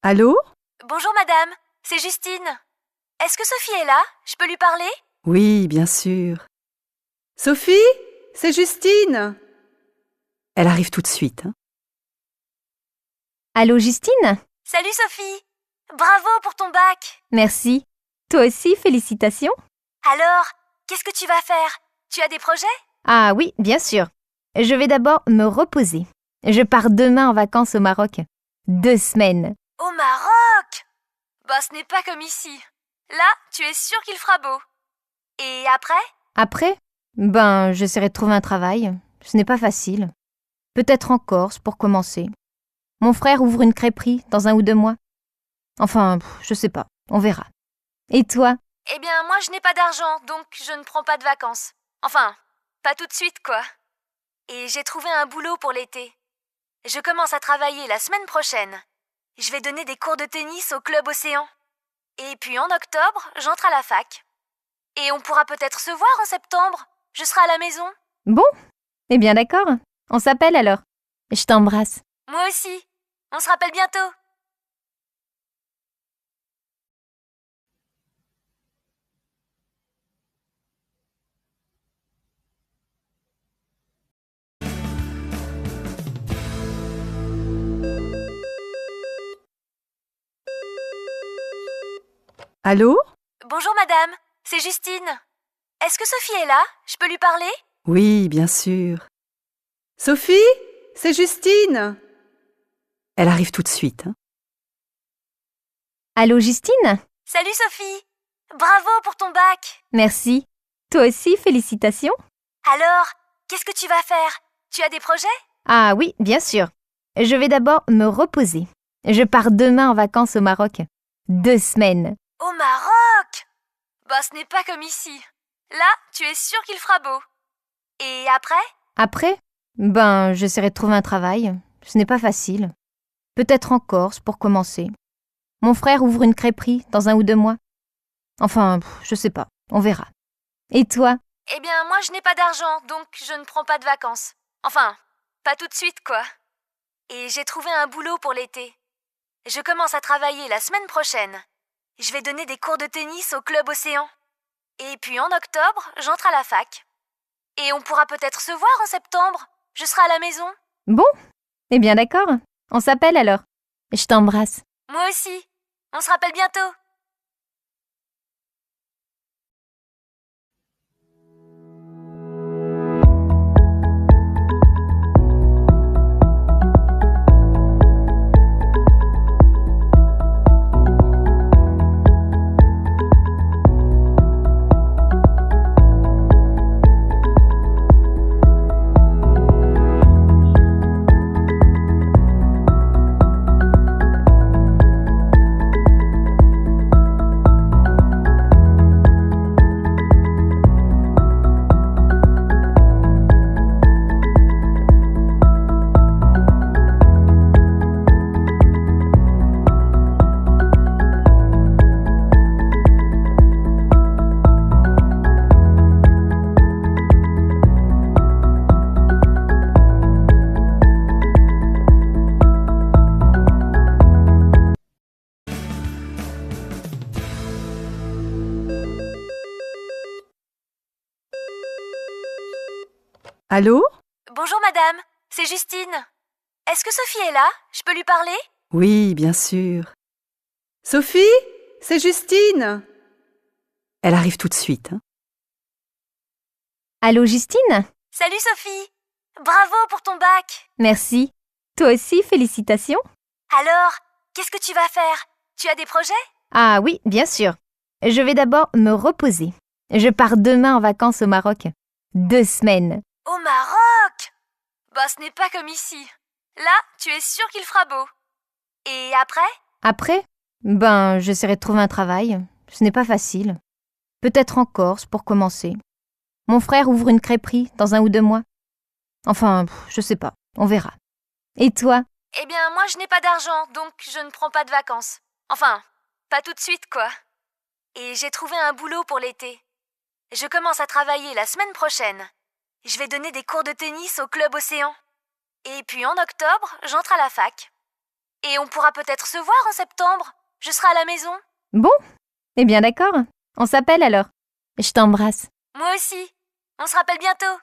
Allô? Bonjour madame, c'est Justine. Est-ce que Sophie est là? Je peux lui parler? Oui, bien sûr. Sophie? C'est Justine. Elle arrive tout de suite. Allô Justine? Salut Sophie! Bravo pour ton bac! Merci. Toi aussi, félicitations. Alors, qu'est-ce que tu vas faire? Tu as des projets? Ah oui, bien sûr. Je vais d'abord me reposer. Je pars demain en vacances au Maroc. 2 semaines. Au Maroc! Bah ce n'est pas comme ici. Là, tu es sûr qu'il fera beau. Et après? Après, j'essaierai de trouver un travail. Ce n'est pas facile. Peut-être en Corse pour commencer. Mon frère ouvre une crêperie dans 1 ou 2 mois. Enfin, je sais pas. On verra. Et toi? Eh bien, moi je n'ai pas d'argent, donc je ne prends pas de vacances. Enfin, pas tout de suite quoi. Et j'ai trouvé un boulot pour l'été. Je commence à travailler la semaine prochaine. Je vais donner des cours de tennis au club Océan. Et puis en octobre, j'entre à la fac. Et on pourra peut-être se voir en septembre. Je serai à la maison. Bon, eh bien d'accord. On s'appelle alors. Je t'embrasse. Moi aussi. On se rappelle bientôt. Allô? Bonjour madame, c'est Justine. Est-ce que Sophie est là? Je peux lui parler? Oui, bien sûr. Sophie? C'est Justine. Elle arrive tout de suite. Allô Justine? Salut Sophie. Bravo pour ton bac. Merci. Toi aussi, félicitations. Alors, qu'est-ce que tu vas faire? Tu as des projets? Ah oui, bien sûr. Je vais d'abord me reposer. Je pars demain en vacances au Maroc. 2 semaines. Au Maroc! Bah ce n'est pas comme ici. Là, tu es sûr qu'il fera beau. Et après? Après, j'essaierai de trouver un travail. Ce n'est pas facile. Peut-être en Corse pour commencer. Mon frère ouvre une crêperie dans 1 ou 2 mois. Enfin, je sais pas. On verra. Et toi? Eh bien, moi je n'ai pas d'argent, donc je ne prends pas de vacances. Enfin, pas tout de suite quoi. Et j'ai trouvé un boulot pour l'été. Je commence à travailler la semaine prochaine. Je vais donner des cours de tennis au club Océan. Et puis en octobre, j'entre à la fac. Et on pourra peut-être se voir en septembre. Je serai à la maison. Bon, eh bien d'accord. On s'appelle alors. Je t'embrasse. Moi aussi. On se rappelle bientôt. Allô? Bonjour madame, c'est Justine. Est-ce que Sophie est là? Je peux lui parler? Oui, bien sûr. Sophie? C'est Justine. Elle arrive tout de suite. Allô Justine? Salut Sophie. Bravo pour ton bac. Merci. Toi aussi, félicitations. Alors, qu'est-ce que tu vas faire? Tu as des projets? Ah oui, bien sûr. Je vais d'abord me reposer. Je pars demain en vacances au Maroc. 2 semaines. Au Maroc! Bah ce n'est pas comme ici. Là, tu es sûr qu'il fera beau. Et après? Après, j'essaierai de trouver un travail. Ce n'est pas facile. Peut-être en Corse pour commencer. Mon frère ouvre une crêperie dans 1 ou 2 mois. Enfin, je sais pas. On verra. Et toi? Eh bien, moi je n'ai pas d'argent, donc je ne prends pas de vacances. Enfin, pas tout de suite quoi. Et j'ai trouvé un boulot pour l'été. Je commence à travailler la semaine prochaine. Je vais donner des cours de tennis au club Océan. Et puis en octobre, j'entre à la fac. Et on pourra peut-être se voir en septembre. Je serai à la maison. Bon, eh bien d'accord. On s'appelle alors. Je t'embrasse. Moi aussi. On se rappelle bientôt.